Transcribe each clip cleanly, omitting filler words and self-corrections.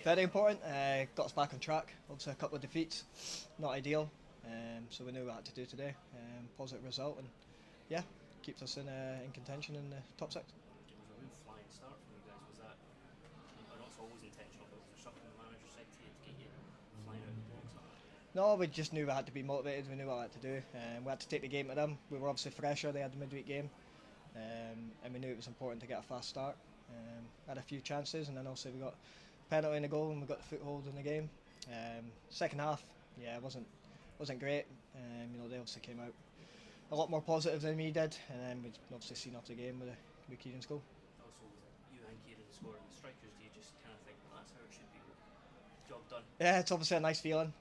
Very important. Got us back on track. Obviously, a couple of defeats, not ideal. So we knew what we had to do today. Positive result, and yeah, keeps us in contention in the top six. It was a real flying start from you guys. Was that, I know it's always intentional, but was there something the manager said to you to get you flying out of the blocks? No, we just knew we had to be motivated. We knew what we had to do. We had to take the game to them. We were obviously fresher. They had the midweek game, and we knew it was important to get a fast start. Had a few chances, and then also we got a penalty in the goal, and we got the foothold in the game. Second half, yeah, it wasn't great. They obviously came out a lot more positive than we did, and then we obviously seen off the game with Kieran's goal. Also, you and Kieran scoring the strikers, do you just kind of think, well, that's how it should be? Job done. Yeah, it's obviously a nice feeling.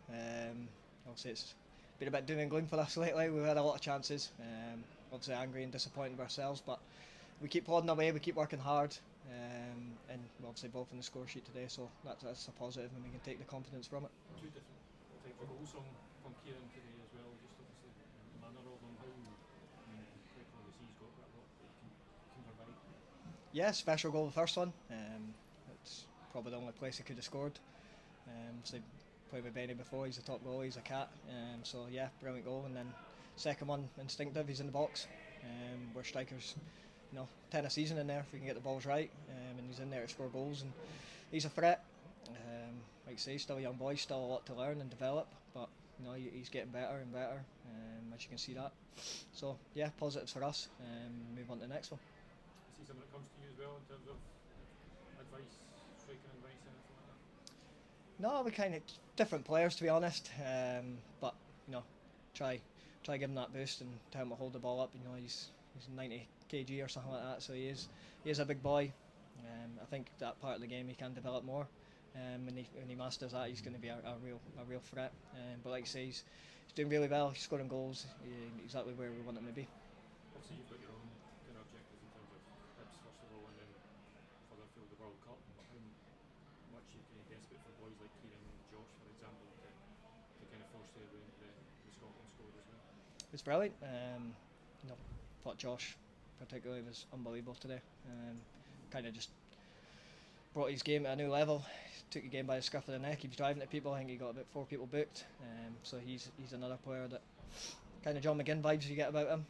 Obviously, it's been a bit doom and gloom for us lately. We've had a lot of chances. Obviously, angry and disappointed with ourselves, but we keep plodding away. We keep working hard, and we're obviously both in the score sheet today, so that's a positive, and we can take the confidence from it. Two different types of goals from Kieran today as well. Just obviously the manner of them, how quickly he's got quite a lot that he can provide. Yeah, special goal, the first one. It's probably the only place he could have scored. So played with Benny before, he's a top goalie, he's a cat. So yeah, brilliant goal. And then second one, instinctive, he's in the box. We're strikers, 10 a season in there if we can get the balls right. And he's in there to score goals, and he's a threat. Like I say, still a young boy, still a lot to learn and develop, but he's getting better and better, as you can see that. So yeah, positives for us. Move on to the next one. Is he someone that comes to you as well in terms of advice, striking advice, anything like that? No, we kind of different players, to be honest. But try give him that boost and tell him to hold the ball up. He's 90 kg or something like that, so he is a big boy. I think that part of the game he can develop more. When he masters that, he's going to be a real threat. But like I say, he's doing really well. He's scoring goals, exactly where we want him to be. Obviously, you've got your own kind of objectives in terms of Hibs first of all, and then further afield the World Cup. But how much you kind of desperate for boys like Kieran and Josh, for example, to kind of force their way into the Scotland squad as well? It's brilliant. Thought Josh particularly was unbelievable today. Kind of just brought his game to a new level. Took the game by the scruff of the neck. He was driving at people. I think he got about 4 people booked. So he's another player that kind of John McGinn vibes you get about him.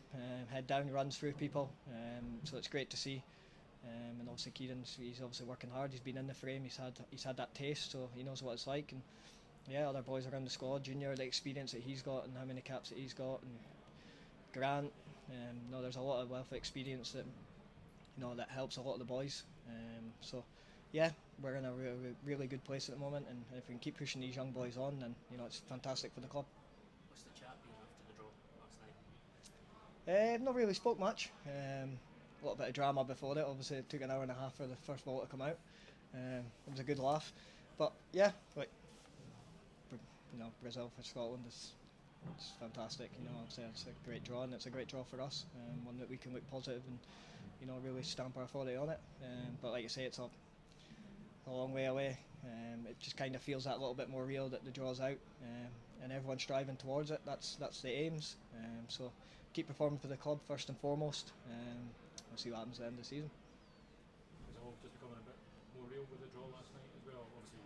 Head down, runs through people. So it's great to see. And obviously Kieran's, he's obviously working hard. He's been in the frame. He's had that taste, so he knows what it's like. And yeah, other boys around the squad, Junior, the experience that he's got and how many caps that he's got, and Grant. There's a lot of wealth of experience that that helps a lot of the boys. So yeah, we're in a really good place at the moment, and if we can keep pushing these young boys on, then it's fantastic for the club. What's the chat been after the draw last night? Not really spoke much. A little bit of drama before it. Obviously, it took an hour and a half for the first ball to come out. It was a good laugh, but yeah, Brazil for Scotland is fantastic. It's a great draw, and it's a great draw for us. One that we can look positive and really stamp our authority on it. But like I say, it's a long way away. It just kind of feels that little bit more real that the draw's out, and everyone's striving towards it. That's the aims. So keep performing for the club first and foremost. We'll see what happens at the end of the season. Is it all just becoming a bit more real with the draw last night as well? Obviously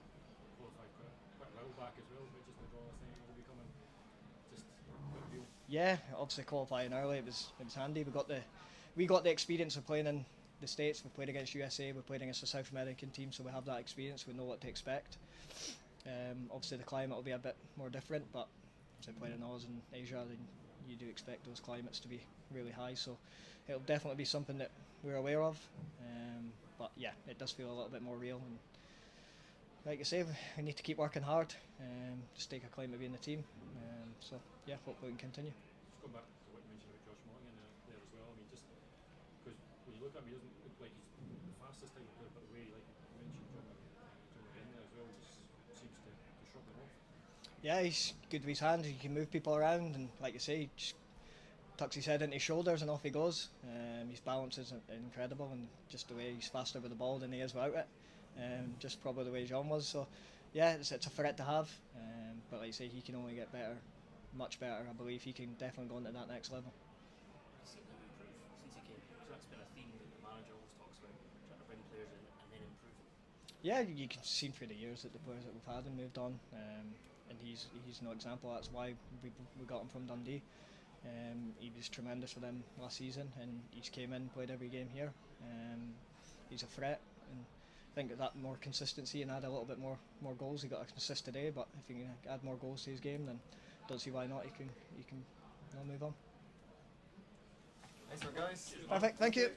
qualified quite a while back as well, but just the draw last night will becoming just a bit real. Yeah, obviously qualifying early, it was handy. We got the experience of playing in the States. We played against USA, we played against a South American team, so we have that experience. We know what to expect. Obviously the climate will be a bit more different, but obviously playing in Oz and Asia, then you do expect those climates to be really high. So it'll definitely be something that we're aware of. But yeah, it does feel a little bit more real. And like I say, we need to keep working hard. Just take a claim to be in the team. So yeah, hopefully we can continue. Just going back to what you mentioned about Josh Mulligan there as well. I mean, just because when you look at him, he doesn't look like he's the fastest type of player, but the way, like you mentioned, John McGinn there as well, just seems to shrug him off. Yeah, he's good with his hands. He can move people around, and like you say, he just tucks his head into his shoulders and off he goes. His balance is incredible, and just the way he's faster with the ball than he is without it. Just probably the way John was. So yeah, it's a threat to have. But like you say, he can only get better, much better. I believe he can definitely go into that next level. You've seen him improve since he came, so that's been a theme that the manager always talks about, trying to bring players in and then improve them. Yeah, you can see through the years that the players that we've had and moved on, and he's no example. That's why we got him from Dundee. He was tremendous for them last season, and he's came in, played every game here. He's a threat, and I think that more consistency and add a little bit more goals. He got an assist today, but if he can add more goals to his game, then don't see why not. He can move on. Nice one, guys. Perfect, thank you.